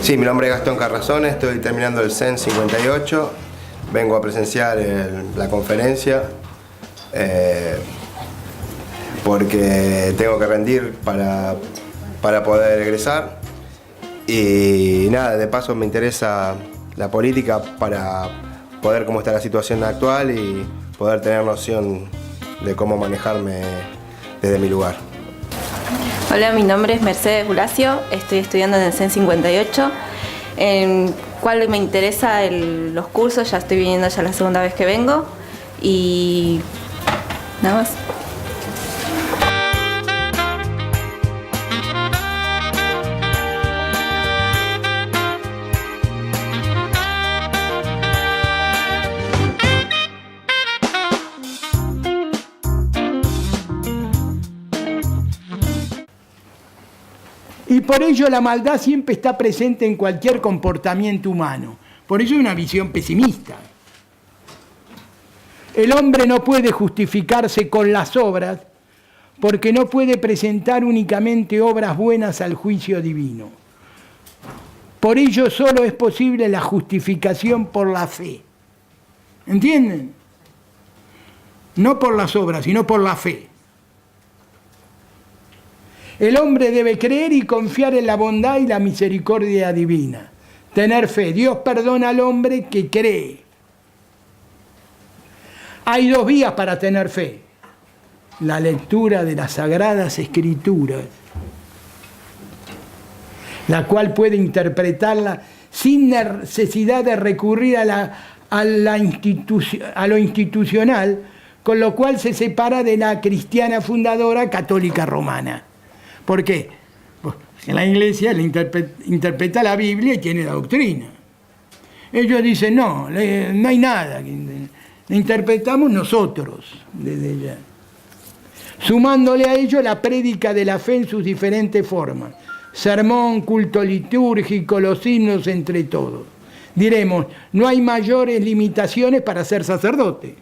Sí, mi nombre es Gastón Carrazón, estoy terminando el CEN 58, vengo a presenciar la conferencia porque tengo que rendir para poder egresar y nada, de paso me interesa la política para poder cómo está la situación actual y poder tener noción de cómo manejarme desde mi lugar. Hola, mi nombre es Mercedes Bulacio, estoy estudiando en el CEN 58, en cual me interesa los cursos, ya estoy viniendo ya la segunda vez que vengo y nada más. Y por ello la maldad siempre está presente en cualquier comportamiento humano. Por ello es una visión pesimista. El hombre no puede justificarse con las obras porque no puede presentar únicamente obras buenas al juicio divino. Por ello solo es posible la justificación por la fe. ¿Entienden? No por las obras, sino por la fe. El hombre debe creer y confiar en la bondad y la misericordia divina. Tener fe. Dios perdona al hombre que cree. Hay dos vías para tener fe. La lectura de las Sagradas Escrituras, la cual puede interpretarla sin necesidad de recurrir a lo institucional, con lo cual se separa de la cristiana fundadora católica romana. ¿Por qué? Porque en la iglesia le interpreta la Biblia y tiene la doctrina. Ellos dicen, no, no hay nada, la interpretamos nosotros desde ya. Sumándole a ello la prédica de la fe en sus diferentes formas. Sermón, culto litúrgico, los himnos entre todos. Diremos, no hay mayores limitaciones para ser sacerdote.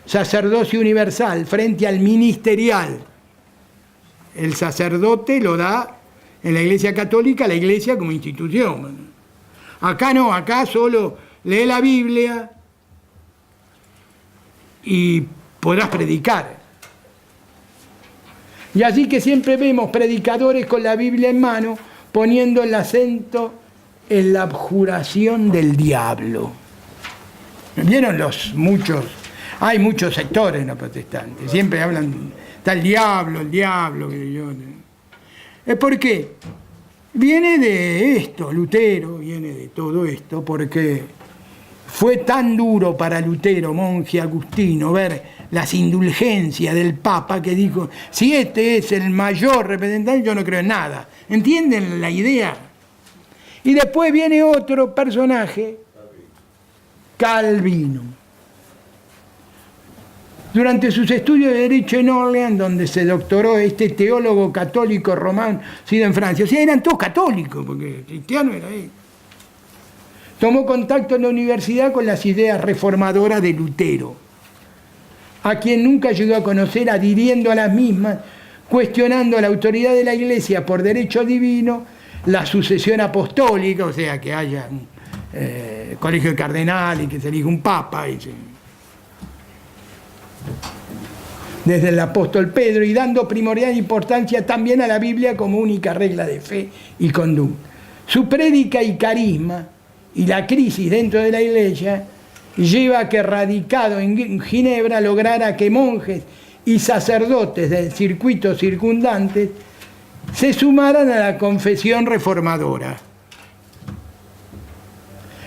Sacerdocio universal frente al ministerial. El sacerdote lo da en la Iglesia Católica, la Iglesia como institución. Acá no, acá solo lee la Biblia y podrás predicar. Y así que siempre vemos predicadores con la Biblia en mano, poniendo el acento en la abjuración del diablo. ¿Vieron hay muchos sectores no protestantes, siempre hablan... Está el diablo, ¿Por qué? Viene de esto, Lutero viene de todo esto, porque fue tan duro para Lutero, monje agustino, ver las indulgencias del Papa que dijo, si este es el mayor representante, yo no creo en nada. ¿Entienden la idea? Y después viene otro personaje, Calvino. Durante sus estudios de Derecho en Orleans, donde se doctoró este teólogo católico romano, nacido en Francia. O sea, eran todos católicos, porque cristiano era él. Tomó contacto en la universidad con las ideas reformadoras de Lutero, a quien nunca llegó a conocer, adhiriendo a las mismas, cuestionando la autoridad de la Iglesia por derecho divino, la sucesión apostólica, o sea, que haya un colegio de cardenales, que se elija un papa, desde el apóstol Pedro, y dando primordial importancia también a la Biblia como única regla de fe y conducta. Su prédica y carisma y la crisis dentro de la Iglesia lleva a que, radicado en Ginebra, lograra que monjes y sacerdotes del circuito circundantes se sumaran a la confesión reformadora.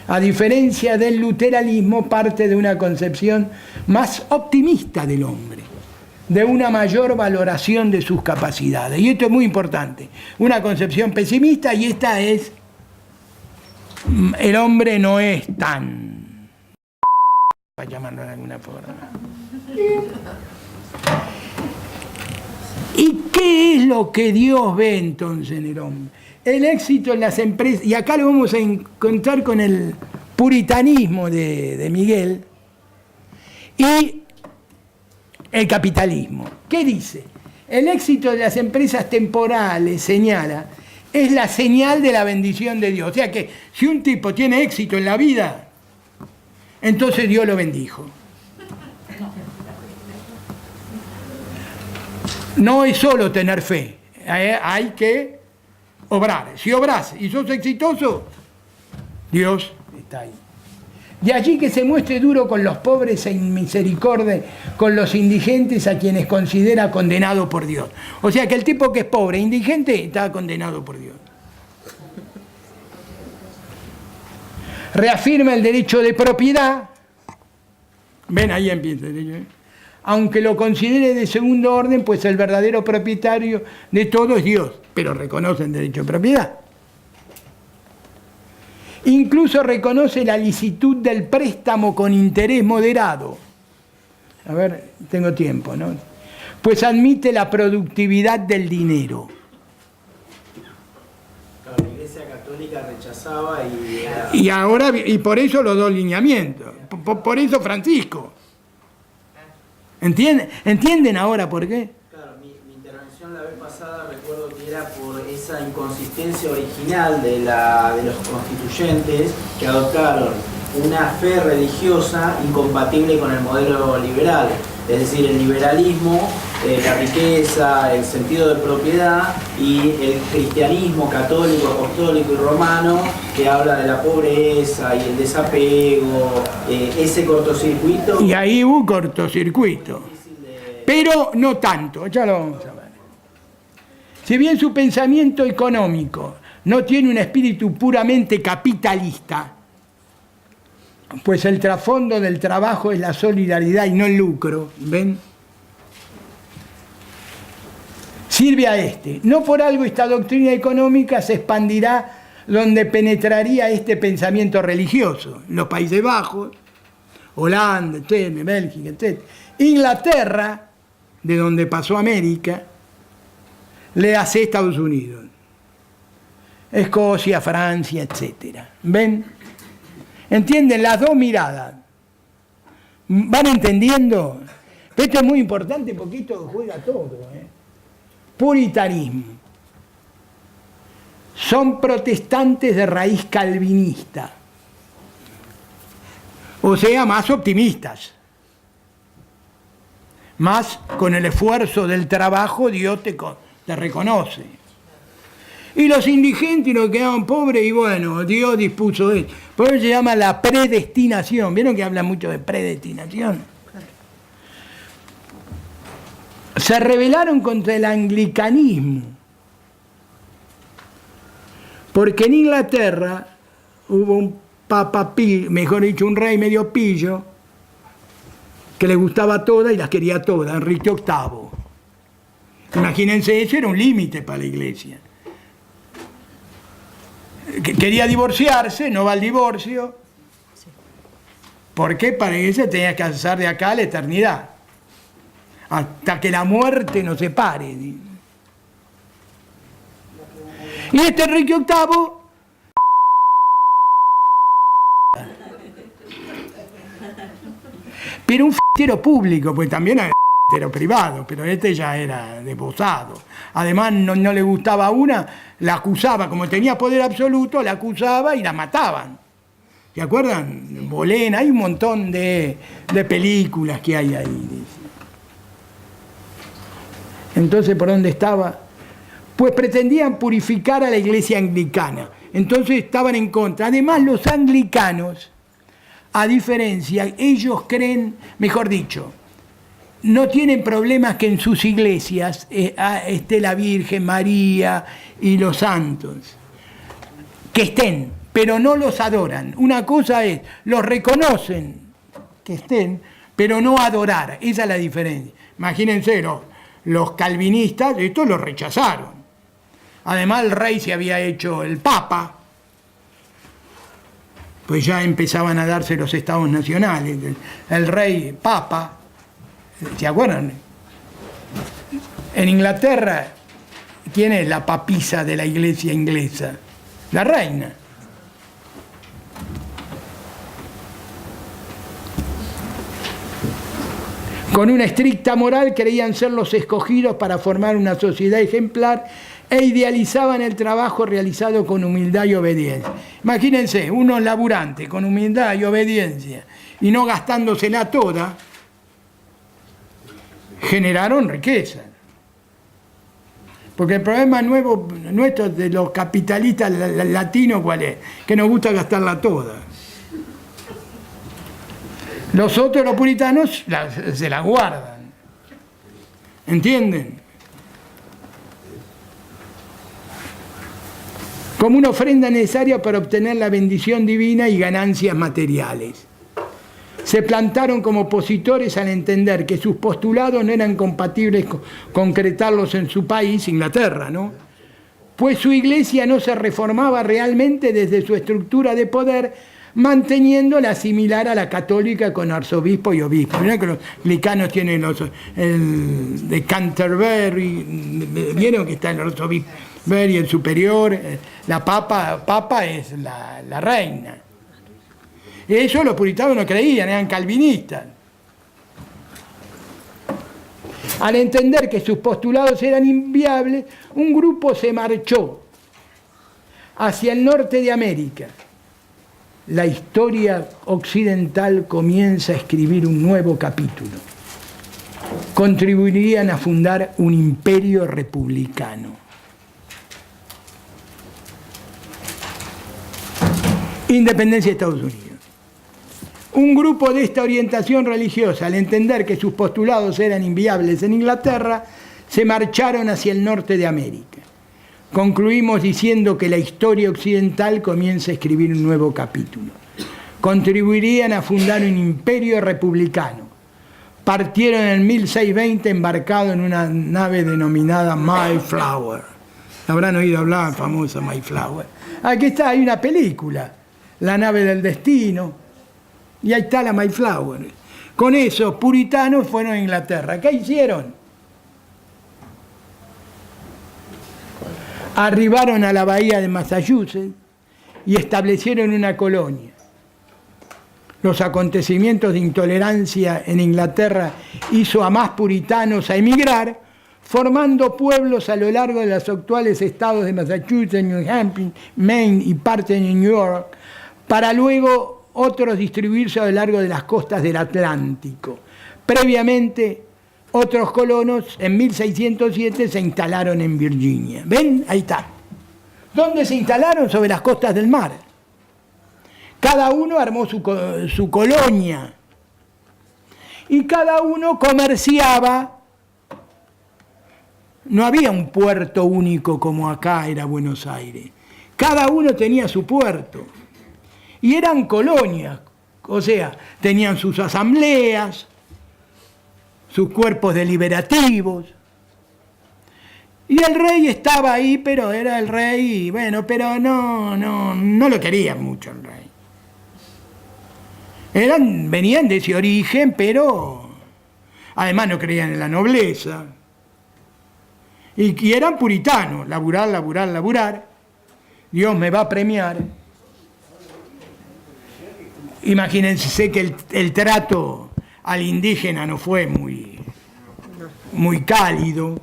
A diferencia del luteranismo, parte de una concepción más optimista del hombre, de una mayor valoración de sus capacidades. Y esto es muy importante. Una concepción pesimista, y esta es, el hombre no es tan... para llamarlo de alguna forma. ¿Y qué es lo que Dios ve entonces en el hombre? El éxito en las empresas, y acá lo vamos a encontrar con el puritanismo de Miguel, y el capitalismo. ¿Qué dice? El éxito de las empresas temporales, señala, es la señal de la bendición de Dios. O sea que si un tipo tiene éxito en la vida, entonces Dios lo bendijo. No es solo tener fe, hay que obrar. Si obras y sos exitoso, Dios está ahí. De allí que se muestre duro con los pobres e inmisericordia con los indigentes a quienes considera condenado por Dios. O sea que el tipo que es pobre e indigente está condenado por Dios. Reafirma el derecho de propiedad. Ven, ahí empieza el derecho. Aunque lo considere de segundo orden, pues el verdadero propietario de todo es Dios. Pero reconoce el derecho de propiedad. Incluso reconoce la licitud del préstamo con interés moderado. A ver, tengo tiempo, ¿no? Pues admite la productividad del dinero. Claro, la Iglesia Católica rechazaba y ahora, y por eso los dos lineamientos. Por eso Francisco. ¿Entienden ahora por qué? Claro, mi intervención la vez pasada recuerdo que era por esa inconsistencia original de los constituyentes que adoptaron una fe religiosa incompatible con el modelo liberal. Es decir, el liberalismo, la riqueza, el sentido de propiedad, y el cristianismo católico, apostólico y romano que habla de la pobreza y el desapego, ese cortocircuito. Y ahí hubo cortocircuito, pero no tanto, ya lo vamos a ver. Si bien su pensamiento económico no tiene un espíritu puramente capitalista, pues el trasfondo del trabajo es la solidaridad y no el lucro, ¿ven? Sirve a este. No por algo esta doctrina económica se expandirá donde penetraría este pensamiento religioso. Los Países Bajos, Holanda, etc., Bélgica, etc. Inglaterra, de donde pasó América, le hace Estados Unidos. Escocia, Francia, etc. ¿Ven? ¿Entienden? Las dos miradas. ¿Van entendiendo? Esto es muy importante porque esto juega todo. Puritanismo. Son protestantes de raíz calvinista. O sea, más optimistas. Más con el esfuerzo del trabajo Dios te reconoce. Y los indigentes y los que quedaban pobres, y bueno, Dios dispuso esto. Por eso se llama la predestinación. ¿Vieron que habla mucho de predestinación? Se rebelaron contra el anglicanismo. Porque en Inglaterra hubo un papa, mejor dicho, un rey medio pillo, que le gustaba toda y las quería todas, Enrique VIII. Imagínense, eso era un límite para la iglesia. Quería divorciarse, no va al divorcio. ¿Por qué? Para que se tenía que alzar de acá a la eternidad. Hasta que la muerte nos separe. Y este Enrique VIII pero un f***ero público, pues también era f***ero privado, pero este ya era desposado. Además no le gustaba una, la acusaba, como tenía poder absoluto, la acusaba y la mataban. ¿Se acuerdan? Bolena, hay un montón de películas que hay ahí. Entonces, ¿por dónde estaba? Pues pretendían purificar a la iglesia anglicana. Entonces estaban en contra. Además, los anglicanos, a diferencia, ellos creen, mejor dicho, no tienen problemas que en sus iglesias esté la Virgen María y los santos. Que estén, pero no los adoran. Una cosa es, los reconocen que estén, pero no adorar. Esa es la diferencia. Imagínense, los calvinistas, esto lo rechazaron. Además, el rey se había hecho el papa, pues ya empezaban a darse los estados nacionales. El rey papa, ¿se acuerdan? En Inglaterra, ¿quién es la papisa de la iglesia inglesa? La reina. Con una estricta moral creían ser los escogidos para formar una sociedad ejemplar e idealizaban el trabajo realizado con humildad y obediencia. Imagínense, unos laburantes con humildad y obediencia y no gastándosela toda, generaron riqueza. Porque el problema nuestro de los capitalistas latinos, ¿cuál es? Que nos gusta gastarla toda. Los otros, los puritanos, se la guardan. ¿Entienden? Como una ofrenda necesaria para obtener la bendición divina y ganancias materiales. Se plantaron como opositores al entender que sus postulados no eran compatibles con concretarlos en su país, Inglaterra, ¿no? Pues su iglesia no se reformaba realmente desde su estructura de poder, manteniéndola similar a la católica con arzobispo y obispo. Mirá que los anglicanos tienen el de Canterbury, vieron que está el arzobispo y el superior, la papa es la reina. Eso los puritanos no creían, eran calvinistas. Al entender que sus postulados eran inviables, un grupo se marchó hacia el norte de América. La historia occidental comienza a escribir un nuevo capítulo. Contribuirían a fundar un imperio republicano. Independencia de Estados Unidos. Un grupo de esta orientación religiosa, al entender que sus postulados eran inviables en Inglaterra, se marcharon hacia el norte de América. Concluimos diciendo que la historia occidental comienza a escribir un nuevo capítulo. Contribuirían a fundar un imperio republicano. Partieron en 1620 embarcado en una nave denominada Mayflower. Habrán oído hablar, famosa Mayflower. Aquí está, hay una película, La nave del destino. Y ahí está la Mayflower. Con eso, puritanos fueron a Inglaterra. ¿Qué hicieron? Arribaron a la bahía de Massachusetts y establecieron una colonia. Los acontecimientos de intolerancia en Inglaterra hizo a más puritanos a emigrar, formando pueblos a lo largo de los actuales estados de Massachusetts, New Hampshire, Maine y parte de New York, para luego otros distribuirse a lo largo de las costas del Atlántico. Previamente, otros colonos en 1607 se instalaron en Virginia. ¿Ven? Ahí está. ¿Dónde se instalaron? Sobre las costas del mar. Cada uno armó su colonia. Y cada uno comerciaba. No había un puerto único como acá era Buenos Aires. Cada uno tenía su puerto. Y eran colonias, o sea, tenían sus asambleas, sus cuerpos deliberativos. Y el rey estaba ahí, pero era el rey, bueno, pero no lo querían mucho el rey. Venían de ese origen, pero además no creían en la nobleza. Y eran puritanos, laburar. Dios me va a premiar. Imagínense que el trato al indígena no fue muy cálido,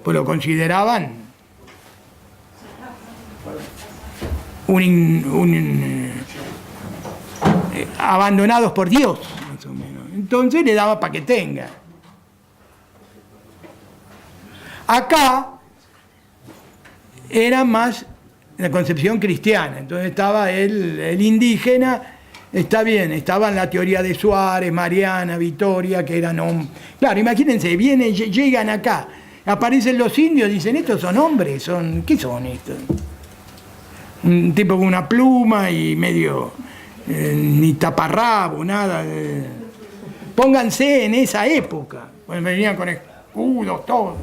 pues lo consideraban abandonados por Dios, más o menos. Entonces le daba para que tenga. Acá era más la concepción cristiana, entonces estaba el indígena. Está bien, estaban la teoría de Suárez, Mariana, Vitoria, que eran... Claro, imagínense, llegan acá, aparecen los indios, dicen, estos son hombres, ¿qué son estos? Un tipo con una pluma y medio, ni taparrabo, nada. Pónganse en esa época, pues venían con escudos, todo.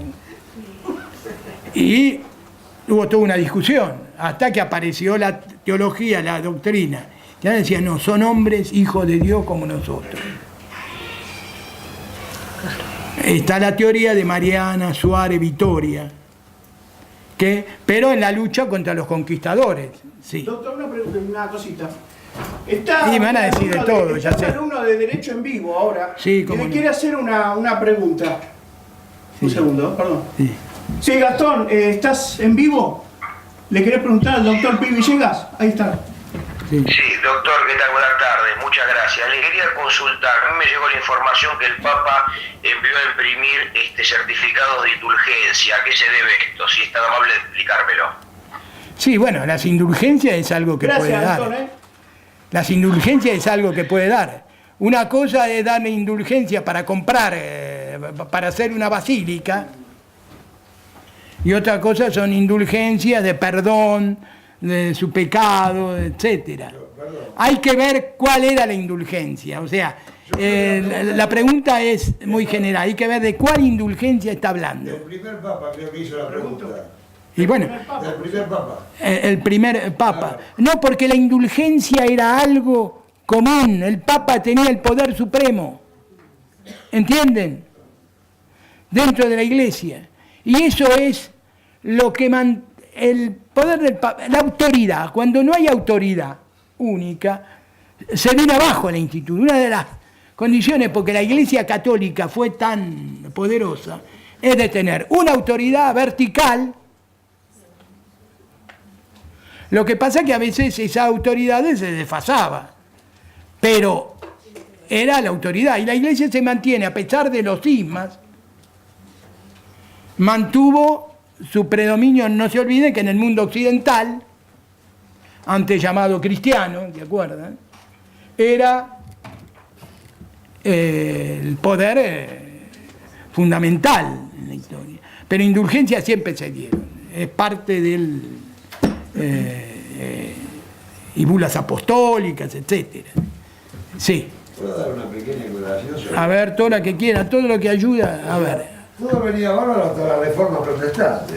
Y hubo toda una discusión, hasta que apareció la teología, la doctrina. Ya decían, no, son hombres, hijos de Dios como nosotros. Está la teoría de Mariana, Suárez, Vitoria, pero en la lucha contra los conquistadores. Sí. Doctor, una cosita. Y me van a decir de todo, ya sé. Está un alumno de Derecho en Vivo ahora, sí, que le quiere hacer una pregunta. Sí. Un segundo, perdón. Sí. Sí, Gastón, ¿estás en vivo? ¿Le querés preguntar al doctor Pi Villegas? Ahí está. Sí, doctor, ¿qué tal? Buenas tardes, muchas gracias. Le quería consultar, a mí me llegó la información que el Papa envió a imprimir certificados de indulgencia. ¿A qué se debe esto? Si es tan amable de explicármelo. Sí, bueno, las indulgencias es algo que puede dar. Doctor, Las indulgencias es algo que puede dar. Una cosa es darle indulgencia para comprar, para hacer una basílica, y otra cosa son indulgencias de perdón de su pecado, etcétera. Hay que ver cuál era la indulgencia. O sea, la pregunta es muy general. Hay que ver de cuál indulgencia está hablando. El primer papa creo que hizo la pregunta. Y bueno, El primer papa. el primer papa. No, porque la indulgencia era algo común. El papa tenía el poder supremo. ¿Entienden? Dentro de la iglesia. Y eso es lo que el poder del papa, la autoridad. Cuando no hay autoridad única, se viene abajo la institución. Una de las condiciones porque la iglesia católica fue tan poderosa es de tener una autoridad vertical. Lo que pasa es que a veces esa autoridad se desfasaba, pero era la autoridad. Y la iglesia se mantiene, a pesar de los cismas, mantuvo su predominio. No se olviden que en el mundo occidental, antes llamado cristiano, ¿se acuerdan? Era el poder fundamental en la historia. Pero indulgencias siempre se dieron. Es parte del... y bulas apostólicas, etcétera. Sí. ¿Puedo dar una pequeña aclaración? A ver, todo lo que quiera, todo lo que ayuda, a ver. Todo venía bárbaro hasta la reforma protestante,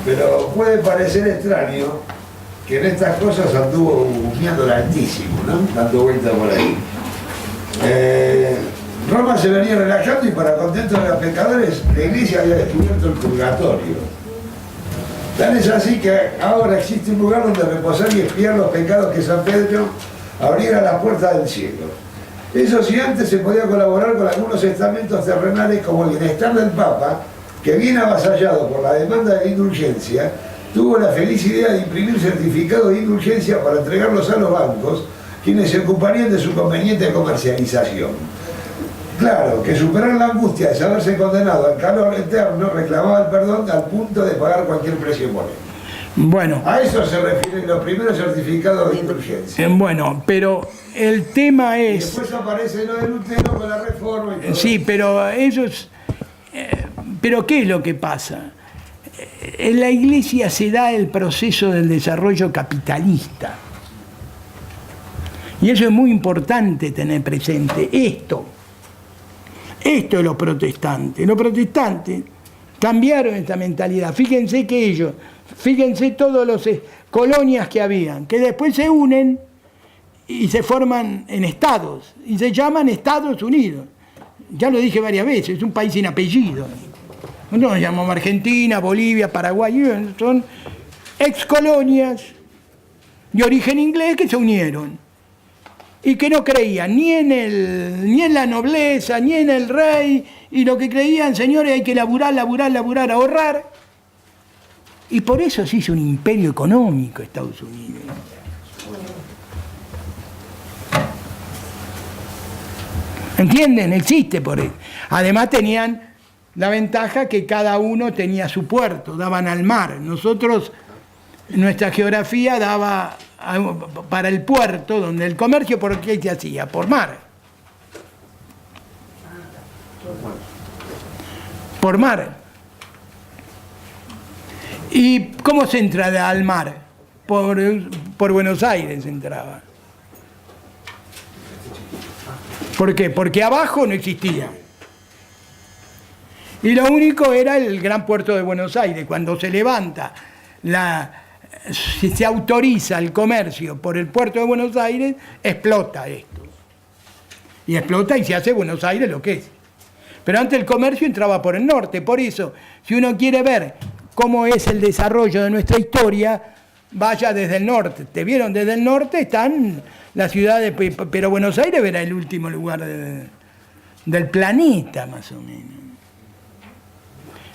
pero puede parecer extraño que en estas cosas anduvo humeando el Altísimo, ¿no? Dando vuelta por ahí. Roma se venía relajando y para contento de los pecadores, la iglesia había descubierto el purgatorio. Tal es así que ahora existe un lugar donde reposar y expiar los pecados que San Pedro abriera las puertas del cielo. Eso sí, antes se podía colaborar con algunos estamentos terrenales como el bienestar del Papa, que bien avasallado por la demanda de indulgencia, tuvo la feliz idea de imprimir certificados de indulgencia para entregarlos a los bancos, quienes se ocuparían de su conveniente comercialización. Claro, que superar la angustia de saberse condenado al calor eterno reclamaba el perdón al punto de pagar cualquier precio por él. Bueno. A eso se refieren los primeros certificados de indulgencia. Bueno, pero el tema Y es... después aparece lo de Lutero con la reforma y todo. Sí, pero ellos... pero ¿qué es lo que pasa? En la iglesia se da el proceso del desarrollo capitalista. Y eso es muy importante tener presente. Esto es lo protestante. Los protestantes cambiaron esta mentalidad. Fíjense que ellos, fíjense todas las colonias que habían, que después se unen y se forman en estados, y se llaman Estados Unidos. Ya lo dije varias veces, es un país sin apellido. Nosotros nos llamamos Argentina, Bolivia, Paraguay, son excolonias de origen inglés que se unieron y que no creían ni en la nobleza, ni en el rey, y lo que creían, señores, hay que laburar, ahorrar. Y por eso se hizo un imperio económico Estados Unidos. ¿Entienden? Existe por eso. Además tenían la ventaja que cada uno tenía su puerto, daban al mar. Nosotros, nuestra geografía daba para el puerto, donde el comercio, ¿por qué se hacía? Por mar. Por mar. ¿Y cómo se entra al mar? Por Buenos Aires se entraba. ¿Por qué? Porque abajo no existía. Y lo único era el gran puerto de Buenos Aires. Cuando se levanta, si se autoriza el comercio por el puerto de Buenos Aires, explota esto. Y explota y se hace Buenos Aires lo que es. Pero antes el comercio entraba por el norte. Por eso, si uno quiere ver cómo es el desarrollo de nuestra historia, vaya desde el norte. ¿Te vieron? Desde el norte están las ciudades, pero Buenos Aires era el último lugar del planeta, más o menos.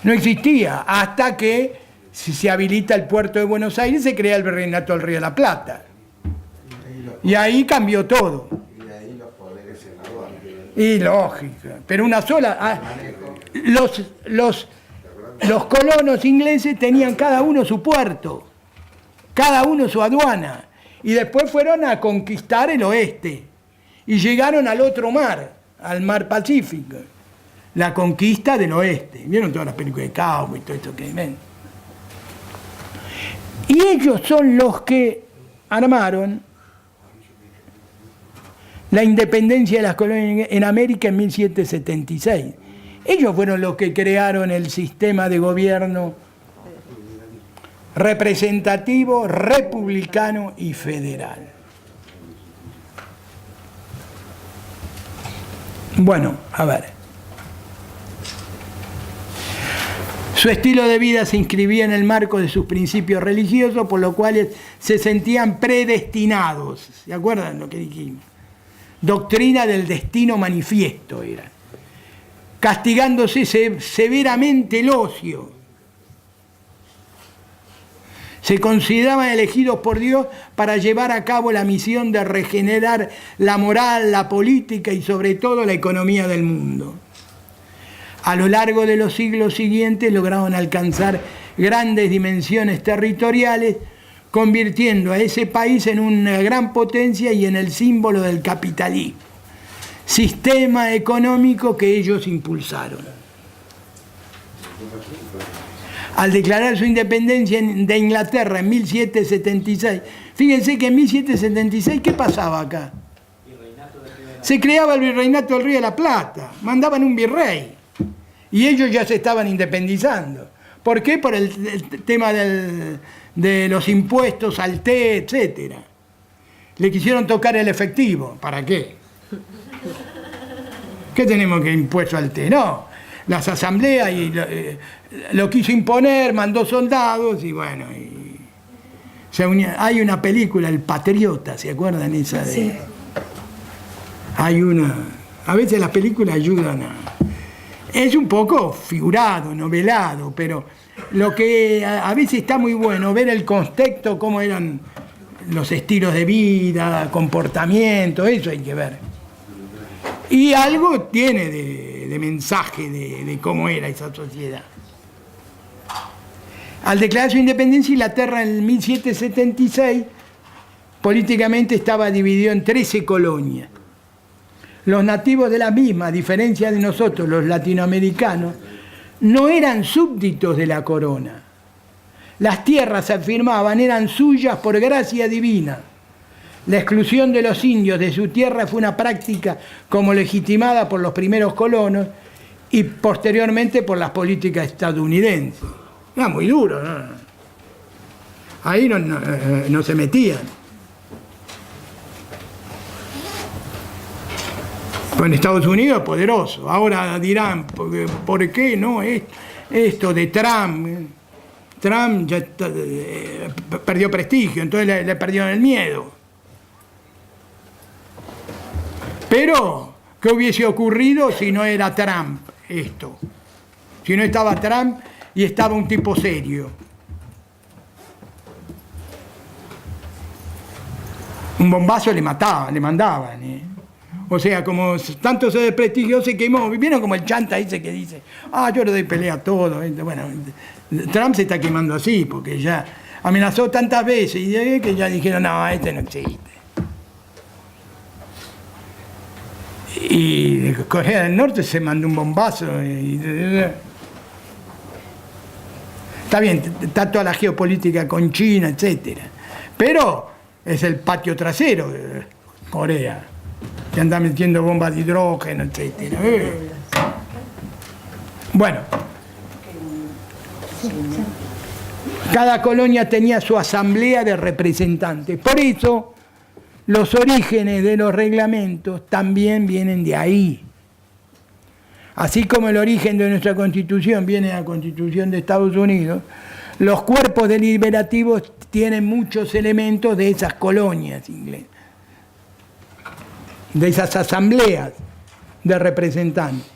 No existía, hasta que se habilita el puerto de Buenos Aires, se crea el Virreinato del Río de la Plata. Y ahí cambió todo. Y lógico, pero una sola. Los colonos ingleses tenían cada uno su puerto, cada uno su aduana, y después fueron a conquistar el oeste y llegaron al otro mar, al mar Pacífico, la conquista del oeste. ¿Vieron todas las películas de cowboy y todo esto que ven? Y ellos son los que armaron la independencia de las colonias en América en 1776. Ellos fueron los que crearon el sistema de gobierno representativo, republicano y federal. Bueno, a ver. Su estilo de vida se inscribía en el marco de sus principios religiosos, por lo cual se sentían predestinados. ¿Se acuerdan lo que dijimos? Doctrina del destino manifiesto era. Castigándose severamente el ocio. Se consideraban elegidos por Dios para llevar a cabo la misión de regenerar la moral, la política y sobre todo la economía del mundo. A lo largo de los siglos siguientes lograron alcanzar grandes dimensiones territoriales, convirtiendo a ese país en una gran potencia y en el símbolo del capitalismo, sistema económico que ellos impulsaron. Al declarar su independencia de Inglaterra en 1776, fíjense que en 1776, ¿qué pasaba acá? Se creaba el Virreinato del Río de la Plata, mandaban un virrey, y ellos ya se estaban independizando. ¿Por qué? Por el tema de los impuestos al té, etc. Le quisieron tocar el efectivo. ¿Para qué? ¿Qué tenemos que impuesto al té? No. Las asambleas lo quiso imponer, mandó soldados y bueno. Hay una película, El Patriota, ¿se acuerdan esa de? Sí. Hay una. A veces las películas ayudan a. Es un poco figurado, novelado, pero lo que a veces está muy bueno, ver el contexto, cómo eran los estilos de vida, comportamiento, eso hay que ver. Y algo tiene de mensaje de cómo era esa sociedad. Al declarar su independencia, Inglaterra en 1776, políticamente estaba dividido en 13 colonias. Los nativos de la misma, a diferencia de nosotros, los latinoamericanos, no eran súbditos de la corona. Las tierras, se afirmaban, eran suyas por gracia divina. La exclusión de los indios de su tierra fue una práctica como legitimada por los primeros colonos y posteriormente por las políticas estadounidenses. Era muy duro, ¿no? Ahí no se metían. En Estados Unidos es poderoso. Ahora dirán, ¿por qué no? Esto de Trump. Trump ya perdió prestigio, entonces le perdieron el miedo. Pero, ¿qué hubiese ocurrido si no era Trump esto? Si no estaba Trump y estaba un tipo serio. Un bombazo le mandaban, O sea, como tanto se desprestigió, se quemó. ¿Vieron como el chanta ese que dice, yo le doy pelea a todo? Bueno, Trump se está quemando así, porque ya amenazó tantas veces y que ya dijeron, no, este no existe. Y Corea del Norte se mandó un bombazo. Está bien, está toda la geopolítica con China, etc. Pero es el patio trasero de Corea. Que anda metiendo bombas de hidrógeno, etc. Bueno, cada colonia tenía su asamblea de representantes. Por eso, los orígenes de los reglamentos también vienen de ahí. Así como el origen de nuestra Constitución viene de la Constitución de Estados Unidos, los cuerpos deliberativos tienen muchos elementos de esas colonias inglesas, de esas asambleas de representantes.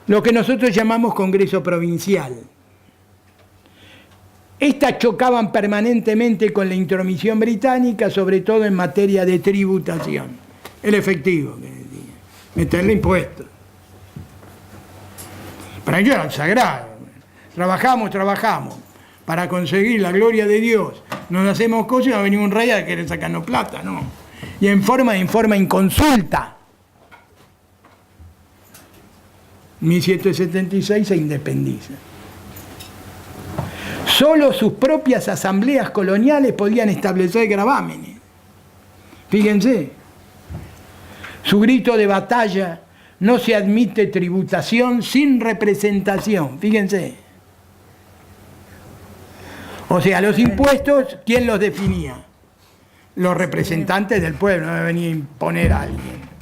lo que nosotros llamamos Congreso Provincial. Estas chocaban permanentemente con la intromisión británica, sobre todo en materia de tributación. El efectivo, que decía, meterle impuestos. Para ellos era sagrado. Trabajamos para conseguir la gloria de Dios. Nos hacemos cosas y va a venir un rey a querer sacarnos plata, ¿no? Y en forma inconsulta. 1776 se independiza. Solo sus propias asambleas coloniales podían establecer gravámenes. Fíjense, su grito de batalla: no se admite tributación sin representación. Fíjense. O sea, los impuestos, ¿quién los definía? Los representantes del pueblo, no venía a imponer a alguien.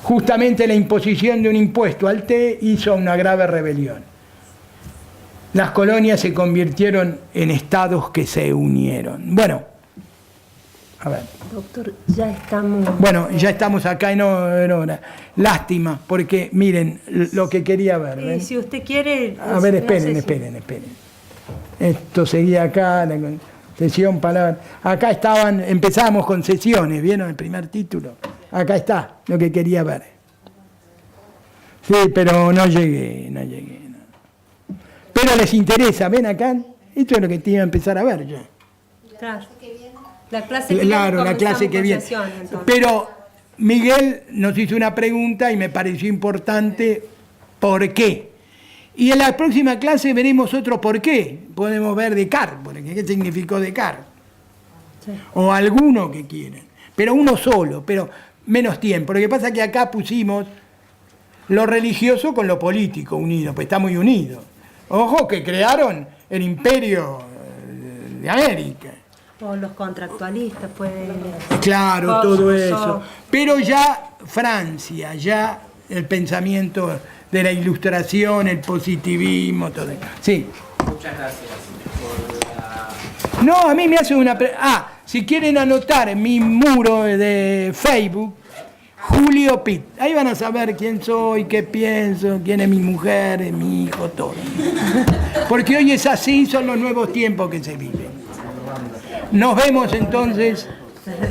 Justamente la imposición de un impuesto al té hizo una grave rebelión. Las colonias se convirtieron en estados que se unieron. Bueno, a ver. Doctor, ya estamos... Bueno, ya estamos acá en hora. Lástima, porque miren lo que quería ver. Si usted quiere... A ver, esperen. Esto seguía acá, la sesión, palabra. Acá empezamos con sesiones, ¿vieron el primer título? Acá está lo que quería ver. Sí, pero no llegué. Pero les interesa, ven acá, esto es lo que te iba a empezar a ver ya. Claro. La clase que claro, la clase que viene. Pero Miguel nos hizo una pregunta y me pareció importante, ¿por qué? Y en la próxima clase veremos otro por qué. Podemos ver Descartes, porque ¿qué significó Descartes? Sí. O alguno que quieran. Pero uno solo, pero menos tiempo. Lo que pasa es que acá pusimos lo religioso con lo político unido, pues está muy unido. Ojo que crearon el imperio de América. O los contractualistas pueden... Claro, todo eso. Pero ya Francia, ya el pensamiento de la ilustración, el positivismo, todo eso. Sí. Muchas gracias por la... No, a mí me hacen una... si quieren anotar en mi muro de Facebook, Julio Pitt. Ahí van a saber quién soy, qué pienso, quién es mi mujer, mi hijo, todo. Porque hoy es así, son los nuevos tiempos que se viven. Nos vemos entonces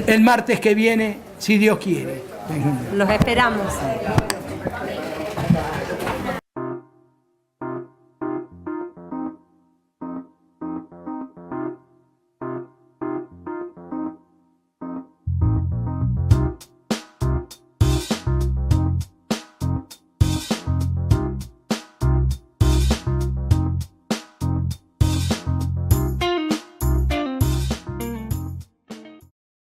el martes que viene, si Dios quiere. Los esperamos.